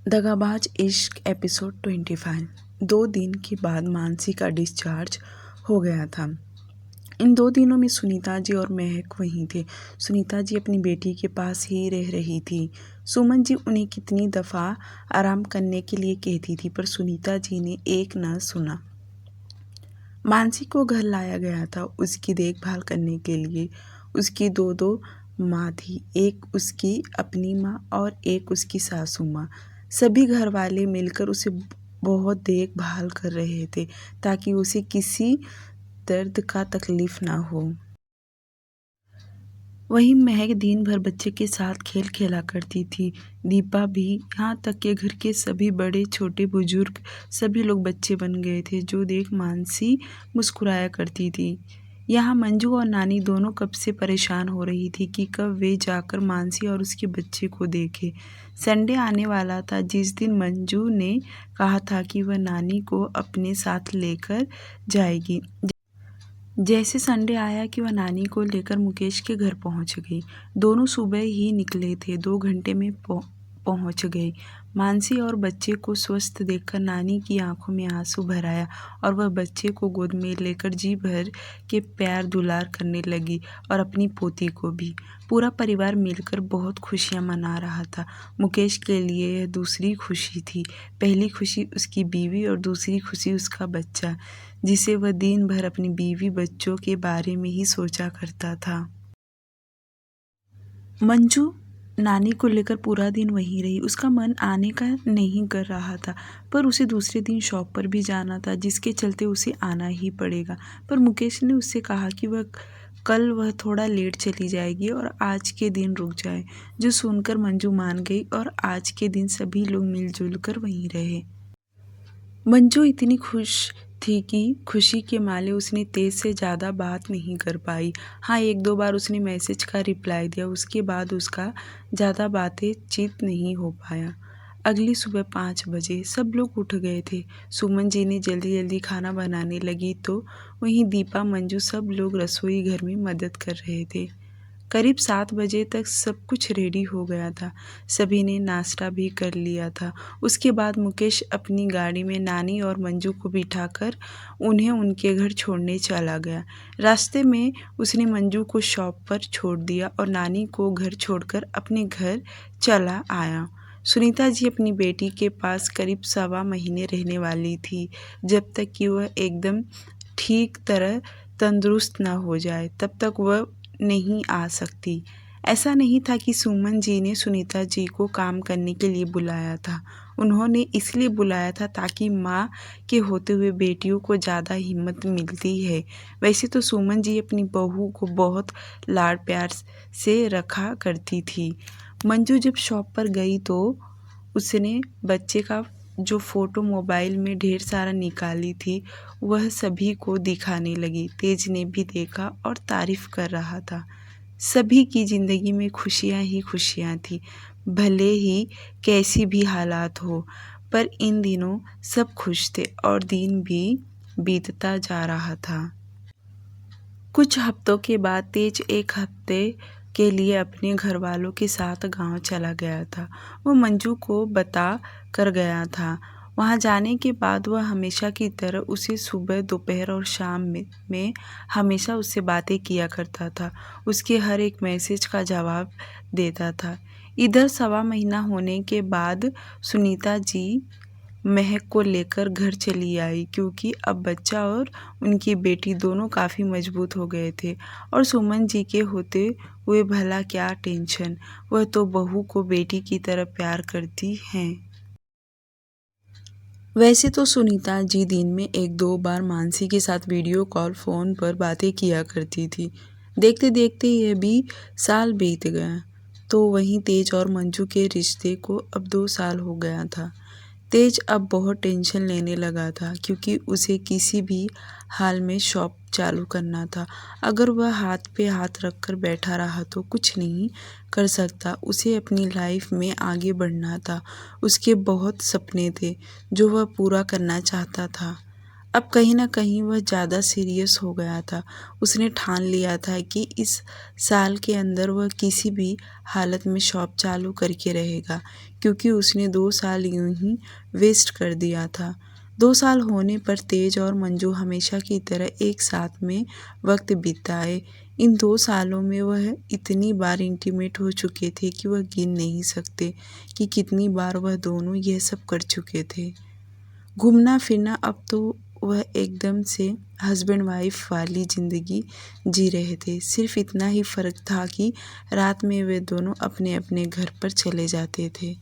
दगाबाज इश्क एपिसोड 25। 2 दिन के बाद मानसी का डिस्चार्ज हो गया था। इन 2 दिनों में सुनीता जी और महक वहीं थे। सुनीता जी अपनी बेटी के पास ही रह रही थी। सुमन जी उन्हें कितनी दफ़ा आराम करने के लिए कहती थी, पर सुनीता जी ने एक न सुना। मानसी को घर लाया गया था उसकी देखभाल करने के लिए। उसकी दो माँ थी, एक उसकी अपनी माँ और एक उसकी सासू माँ। सभी घर वाले मिलकर उसे बहुत देखभाल कर रहे थे ताकि उसे किसी दर्द का तकलीफ ना हो। वहीं महक दिन भर बच्चे के साथ खेल खेला करती थी। दीपा भी, यहाँ तक कि घर के सभी बड़े छोटे बुजुर्ग सभी लोग बच्चे बन गए थे, जो देख मानसी मुस्कुराया करती थी। यहाँ मंजू और नानी दोनों कब से परेशान हो रही थी कि कब वे जाकर मानसी और उसके बच्चे को देखें। संडे आने वाला था जिस दिन मंजू ने कहा था कि वह नानी को अपने साथ लेकर जाएगी। जैसे संडे आया कि वह नानी को लेकर मुकेश के घर पहुंच गई। दोनों सुबह ही निकले थे, 2 घंटे में पहुंच गए। मानसी और बच्चे को स्वस्थ देखकर नानी की आंखों में आंसू भर आया और वह बच्चे को गोद में लेकर जी भर के प्यार दुलार करने लगी और अपनी पोती को भी। पूरा परिवार मिलकर बहुत खुशियां मना रहा था। मुकेश के लिए यह दूसरी खुशी थी। पहली खुशी उसकी बीवी और दूसरी खुशी उसका बच्चा, जिसे वह दिन भर अपनी बीवी बच्चों के बारे में ही सोचा करता था। मंजू नानी को लेकर पूरा दिन वहीं रही। उसका मन आने का नहीं कर रहा था, पर उसे दूसरे दिन शॉप पर भी जाना था, जिसके चलते उसे आना ही पड़ेगा। पर मुकेश ने उससे कहा कि वह थोड़ा लेट चली जाएगी और आज के दिन रुक जाए, जो सुनकर मंजू मान गई और आज के दिन सभी लोग मिलजुल कर वहीं रहे। मंजू इतनी खुश थी कि खुशी के मारे उसने तेज से ज़्यादा बात नहीं कर पाई। हाँ, 1-2 बार उसने मैसेज का रिप्लाई दिया, उसके बाद उसका ज़्यादा बातचीत नहीं हो पाया। अगली सुबह 5 बजे सब लोग उठ गए थे। सुमन जी ने जल्दी जल्दी खाना बनाने लगी तो वहीं दीपा, मंजू सब लोग रसोई घर में मदद कर रहे थे। करीब 7 बजे तक सब कुछ रेडी हो गया था। सभी ने नाश्ता भी कर लिया था। उसके बाद मुकेश अपनी गाड़ी में नानी और मंजू को बिठाकर उन्हें उनके घर छोड़ने चला गया। रास्ते में उसने मंजू को शॉप पर छोड़ दिया और नानी को घर छोड़कर अपने घर चला आया। सुनीता जी अपनी बेटी के पास करीब 1.25 महीने रहने वाली थी, जब तक कि वह एकदम ठीक तरह तंदुरुस्त न हो जाए तब तक वह नहीं आ सकती। ऐसा नहीं था कि सुमन जी ने सुनीता जी को काम करने के लिए बुलाया था। उन्होंने इसलिए बुलाया था ताकि माँ के होते हुए बेटियों को ज़्यादा हिम्मत मिलती है। वैसे तो सुमन जी अपनी बहू को बहुत लाड प्यार से रखा करती थी। मंजू जब शॉप पर गई तो उसने बच्चे का जो फ़ोटो मोबाइल में ढेर सारा निकाली थी वह सभी को दिखाने लगी। तेज ने भी देखा और तारीफ़ कर रहा था। सभी की ज़िंदगी में खुशियाँ ही खुशियाँ थी, भले ही कैसी भी हालात हो, पर इन दिनों सब खुश थे और दिन भी बीतता जा रहा था। कुछ हफ्तों के बाद तेज 1 हफ्ते के लिए अपने घर वालों के साथ गांव चला गया था। वो मंजू को बता कर गया था। वहां जाने के बाद वह हमेशा की तरह उसे सुबह, दोपहर और शाम में हमेशा उससे बातें किया करता था। उसके हर एक मैसेज का जवाब देता था। इधर 1.25 महीना होने के बाद सुनीता जी महक को लेकर घर चली आई, क्योंकि अब बच्चा और उनकी बेटी दोनों काफ़ी मजबूत हो गए थे और सुमन जी के होते हुए भला क्या टेंशन, वह तो बहू को बेटी की तरह प्यार करती हैं। वैसे तो सुनीता जी दिन में 1-2 बार मानसी के साथ वीडियो कॉल फ़ोन पर बातें किया करती थी। देखते देखते यह भी साल बीत गया। तो वहीं तेज और मंजू के रिश्ते को अब 2 साल हो गया था। तेज अब बहुत टेंशन लेने लगा था, क्योंकि उसे किसी भी हाल में शॉप चालू करना था। अगर वह हाथ पे हाथ रखकर बैठा रहा तो कुछ नहीं कर सकता। उसे अपनी लाइफ में आगे बढ़ना था। उसके बहुत सपने थे जो वह पूरा करना चाहता था। अब कहीं ना कहीं वह ज़्यादा सीरियस हो गया था। उसने ठान लिया था कि इस साल के अंदर वह किसी भी हालत में शॉप चालू करके रहेगा, क्योंकि उसने 2 साल यूं ही वेस्ट कर दिया था। 2 साल होने पर तेज और मंजू हमेशा की तरह एक साथ में वक्त बिताए। इन 2 सालों में वह इतनी बार इंटीमेट हो चुके थे कि वह गिन नहीं सकते कि कितनी बार वह दोनों यह सब कर चुके थे। घूमना फिरना, अब तो वह एकदम से हस्बैंड वाइफ वाली ज़िंदगी जी रहे थे। सिर्फ इतना ही फ़र्क था कि रात में वे दोनों अपने अपने घर पर चले जाते थे।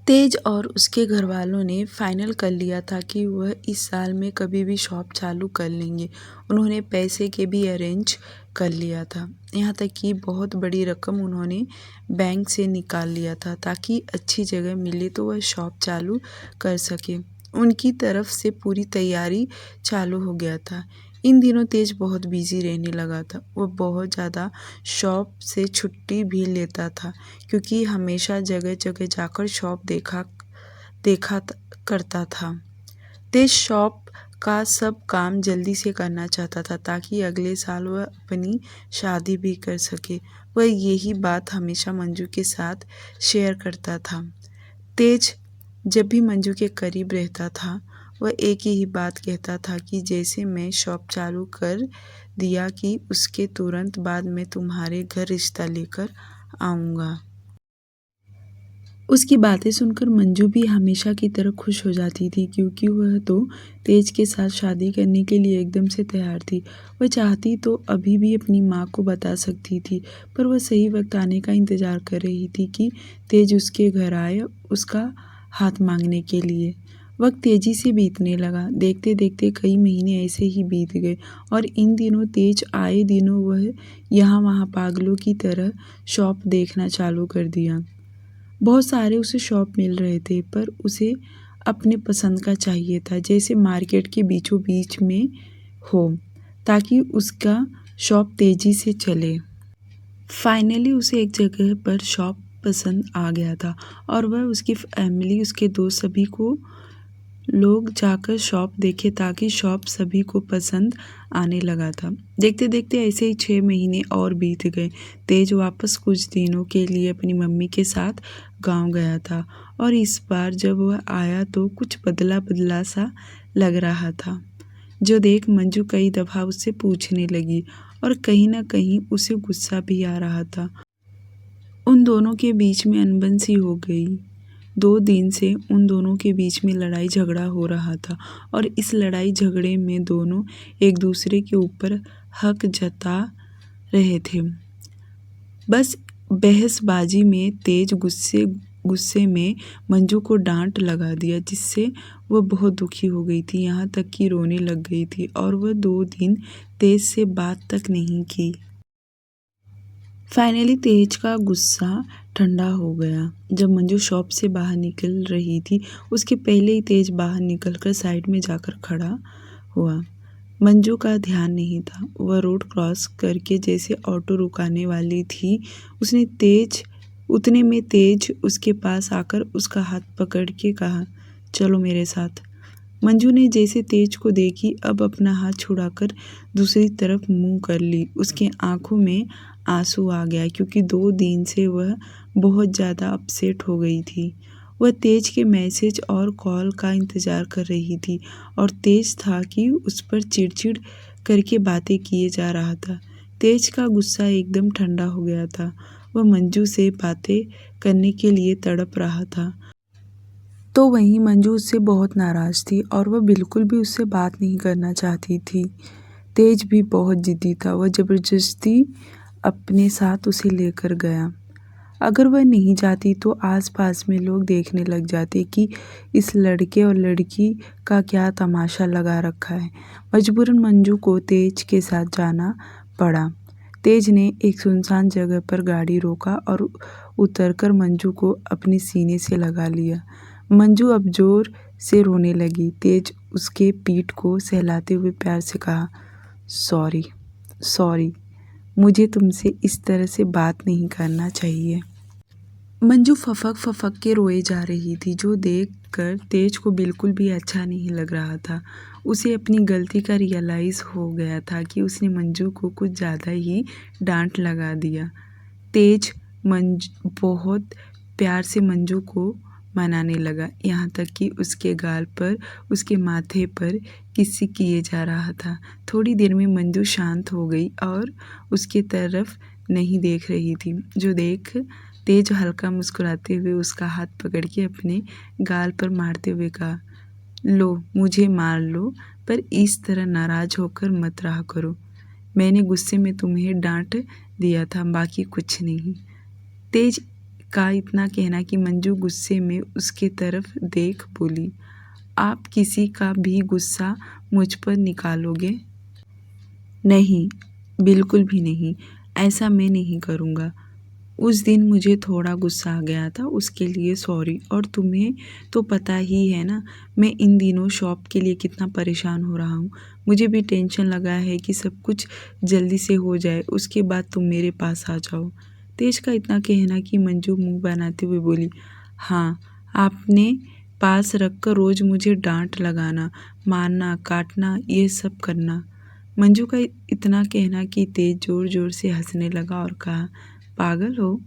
तेज और उसके घर वालों ने फाइनल कर लिया था कि वह इस साल में कभी भी शॉप चालू कर लेंगे। उन्होंने पैसे के भी अरेंज कर लिया था, यहाँ तक कि बहुत बड़ी रकम उन्होंने बैंक से निकाल लिया था ताकि अच्छी जगह मिले तो वह शॉप चालू कर सके। उनकी तरफ से पूरी तैयारी चालू हो गया था। इन दिनों तेज बहुत बिजी रहने लगा था। वह बहुत ज़्यादा शॉप से छुट्टी भी लेता था, क्योंकि हमेशा जगह जगह जाकर शॉप देखा करता था। तेज शॉप का सब काम जल्दी से करना चाहता था ताकि अगले साल वह अपनी शादी भी कर सके। वह यही बात हमेशा मंजू के साथ शेयर करता था। तेज जब भी मंजू के करीब रहता था, वह एक ही बात कहता था कि जैसे मैं शॉप चालू कर दिया कि उसके तुरंत बाद मैं तुम्हारे घर रिश्ता लेकर आऊँगा। उसकी बातें सुनकर मंजू भी हमेशा की तरह खुश हो जाती थी, क्योंकि वह तो तेज के साथ शादी करने के लिए एकदम से तैयार थी। वह चाहती तो अभी भी अपनी माँ को बता सकती थी, पर वह सही वक्त आने का इंतज़ार कर रही थी कि तेज उसके घर आए उसका हाथ मांगने के लिए। वक्त तेजी से बीतने लगा। देखते देखते कई महीने ऐसे ही बीत गए और इन दिनों तेज आए दिनों वह यहाँ वहाँ पागलों की तरह शॉप देखना चालू कर दिया। बहुत सारे उसे शॉप मिल रहे थे, पर उसे अपने पसंद का चाहिए था, जैसे मार्केट के बीचों बीच में हो, ताकि उसका शॉप तेज़ी से चले। फाइनली उसे एक जगह पर शॉप पसंद आ गया था और वह, उसकी फैमिली, उसके दोस्त सभी को लोग जाकर शॉप देखे ताकि शॉप सभी को पसंद आने लगा था। देखते देखते ऐसे ही 6 महीने और बीत गए। तेज वापस कुछ दिनों के लिए अपनी मम्मी के साथ गांव गया था और इस बार जब वह आया तो कुछ बदला बदला सा लग रहा था, जो देख मंजू कई दफ़ा उससे पूछने लगी और कहीं ना कहीं उसे गुस्सा भी आ रहा था। उन दोनों के बीच में अनबन सी हो गई। 2 दिन से उन दोनों के बीच में लड़ाई झगड़ा हो रहा था और इस लड़ाई झगड़े में दोनों एक दूसरे के ऊपर हक जता रहे थे। बस बहसबाजी में तेज गुस्से में मंजू को डांट लगा दिया, जिससे वह बहुत दुखी हो गई थी, यहाँ तक कि रोने लग गई थी और वह 2 दिन तेज से बात तक नहीं की। फाइनली तेज का गुस्सा ठंडा हो गया। जब मंजू शॉप से बाहर निकल रही थी, उसके पहले ही तेज बाहर निकलकर साइड में जाकर खड़ा हुआ। मंजू का ध्यान नहीं था। वह रोड क्रॉस करके जैसे ऑटो रुकाने वाली थी, उतने में तेज उसके पास आकर उसका हाथ पकड़ के कहा, चलो मेरे साथ। मंजू ने जैसे तेज को देखी, अब अपना हाथ छुड़ाकर दूसरी तरफ मुंह कर ली। उसके आंखों में आंसू आ गया, क्योंकि 2 दिन से वह बहुत ज़्यादा अपसेट हो गई थी। वह तेज के मैसेज और कॉल का इंतज़ार कर रही थी और तेज था कि उस पर चिड़चिड़ करके बातें किए जा रहा था। तेज का गुस्सा एकदम ठंडा हो गया था। वह मंजू से बातें करने के लिए तड़प रहा था, तो वहीं मंजू उससे बहुत नाराज़ थी और वह बिल्कुल भी उससे बात नहीं करना चाहती थी। तेज भी बहुत ज़िद्दी था। वह ज़बरदस्ती अपने साथ उसे लेकर गया। अगर वह नहीं जाती तो आसपास में लोग देखने लग जाते कि इस लड़के और लड़की का क्या तमाशा लगा रखा है। मजबूरन मंजू को तेज के साथ जाना पड़ा। तेज ने एक सुनसान जगह पर गाड़ी रोका और उतरकर मंजू को अपने सीने से लगा लिया। मंजू अब जोर से रोने लगी। तेज उसके पीठ को सहलाते हुए प्यार से कहा, सॉरी, मुझे तुमसे इस तरह से बात नहीं करना चाहिए। मंजू फफक फफक के रोए जा रही थी, जो देख कर तेज को बिल्कुल भी अच्छा नहीं लग रहा था। उसे अपनी गलती का रियलाइज़ हो गया था कि उसने मंजू को कुछ ज़्यादा ही डांट लगा दिया। तेज बहुत प्यार से मंजू को मनाने लगा, यहाँ तक कि उसके गाल पर, उसके माथे पर किसी किए जा रहा था। थोड़ी देर में मंजू शांत हो गई और उसके तरफ नहीं देख रही थी। जो देख तेज हल्का मुस्कुराते हुए उसका हाथ पकड़ के अपने गाल पर मारते हुए कहा, लो मुझे मार लो, पर इस तरह नाराज़ होकर मत रहा करो। मैंने गुस्से में तुम्हें डांट दिया था, बाकी कुछ नहीं। तेज का इतना कहना कि मंजू गुस्से में उसके तरफ देख बोली, आप किसी का भी गुस्सा मुझ पर निकालोगे? नहीं, बिल्कुल भी नहीं, ऐसा मैं नहीं करूँगा। उस दिन मुझे थोड़ा गुस्सा आ गया था, उसके लिए सॉरी। और तुम्हें तो पता ही है ना, मैं इन दिनों शॉप के लिए कितना परेशान हो रहा हूँ। मुझे भी टेंशन लगा है कि सब कुछ जल्दी से हो जाए, उसके बाद तुम मेरे पास आ जाओ। तेज का इतना कहना कि मंजू मुंह बनाते हुए बोली, हाँ, आपने पास रखकर रोज़ मुझे डांट लगाना, मारना, काटना, ये सब करना। मंजू का इतना कहना कि तेज ज़ोर ज़ोर से हंसने लगा और कहा, पागल हो,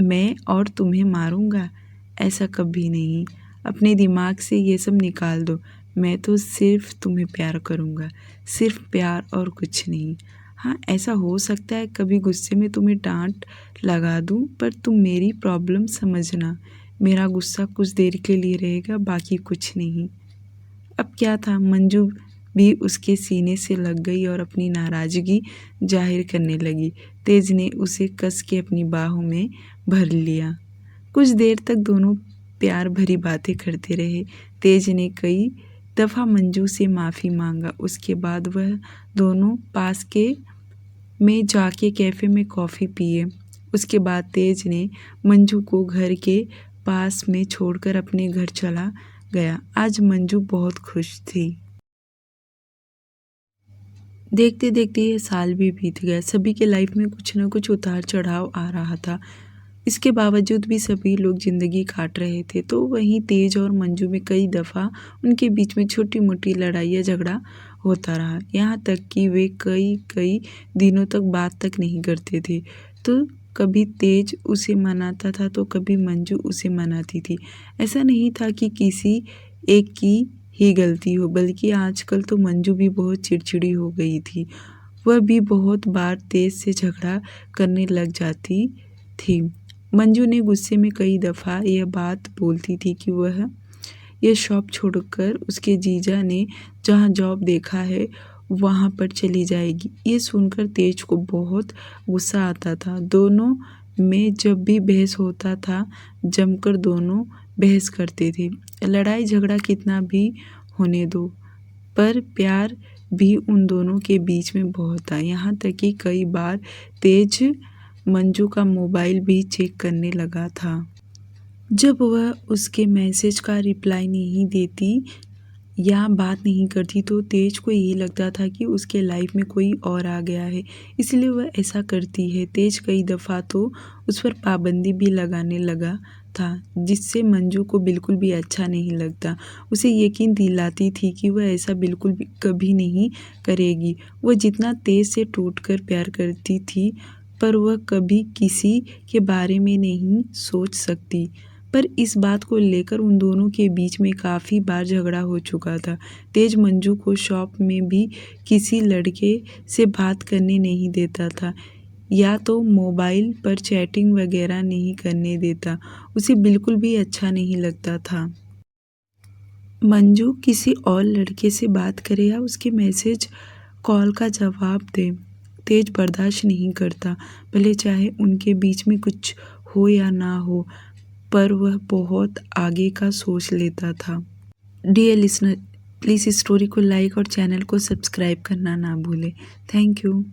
मैं और तुम्हें मारूंगा? ऐसा कभी नहीं। अपने दिमाग से ये सब निकाल दो। मैं तो सिर्फ तुम्हें प्यार करूंगा, सिर्फ प्यार और कुछ नहीं। हाँ, ऐसा हो सकता है कभी गुस्से में तुम्हें डांट लगा दूं, पर तुम मेरी प्रॉब्लम समझना। मेरा गुस्सा कुछ देर के लिए रहेगा, बाकी कुछ नहीं। अब क्या था, मंजू भी उसके सीने से लग गई और अपनी नाराज़गी जाहिर करने लगी। तेज ने उसे कस के अपनी बाहों में भर लिया। कुछ देर तक दोनों प्यार भरी बातें करते रहे। तेज ने कई दफ़ा मंजू से माफ़ी मांगा। उसके बाद वह दोनों पास के में जाके कैफ़े में कॉफ़ी पिए। उसके बाद तेज ने मंजू को घर के पास में छोड़कर अपने घर चला गया। आज मंजू बहुत खुश थी। देखते देखते ये साल भी बीत गया। सभी के लाइफ में कुछ न कुछ उतार चढ़ाव आ रहा था। इसके बावजूद भी सभी लोग ज़िंदगी काट रहे थे। तो वहीं तेज और मंजू में कई दफ़ा उनके बीच में छोटी मोटी लड़ाई या झगड़ा होता रहा, यहाँ तक कि वे कई दिनों तक बात तक नहीं करते थे। तो कभी तेज उसे मनाता था तो कभी मंजू उसे मनाती थी। ऐसा नहीं था कि किसी एक की ही गलती हो, बल्कि आजकल तो मंजू भी बहुत चिड़चिड़ी हो गई थी। वह भी बहुत बार तेज से झगड़ा करने लग जाती थी। मंजू ने गुस्से में कई दफ़ा यह बात बोलती थी कि वह यह शॉप छोड़कर उसके जीजा ने जहाँ जॉब देखा है वहाँ पर चली जाएगी। ये सुनकर तेज को बहुत गुस्सा आता था। दोनों में जब भी बहस होता था, जमकर दोनों बहस करते थे। लड़ाई झगड़ा कितना भी होने दो, पर प्यार भी उन दोनों के बीच में बहुत था। यहाँ तक कि कई बार तेज मंजू का मोबाइल भी चेक करने लगा था। जब वह उसके मैसेज का रिप्लाई नहीं देती या बात नहीं करती तो तेज को यही लगता था कि उसके लाइफ में कोई और आ गया है, इसलिए वह ऐसा करती है। तेज कई दफ़ा तो उस पर पाबंदी भी लगाने लगा था, जिससे मंजू को बिल्कुल भी अच्छा नहीं लगता। उसे यकीन दिलाती थी कि वह ऐसा बिल्कुल भी कभी नहीं करेगी। वह जितना तेज से टूटकर प्यार करती थी, पर वह कभी किसी के बारे में नहीं सोच सकती। पर इस बात को लेकर उन दोनों के बीच में काफ़ी बार झगड़ा हो चुका था। तेज मंजू को शॉप में भी किसी लड़के से बात करने नहीं देता था, या तो मोबाइल पर चैटिंग वगैरह नहीं करने देता। उसे बिल्कुल भी अच्छा नहीं लगता था। मंजू किसी और लड़के से बात करे या उसके मैसेज कॉल का जवाब दे, तेज बर्दाश्त नहीं करता, भले चाहे उनके बीच में कुछ हो या ना हो, पर वह बहुत आगे का सोच लेता था। डियर लिसनर, प्लीज़ इस स्टोरी को लाइक और चैनल को सब्सक्राइब करना ना भूलें। Thank you.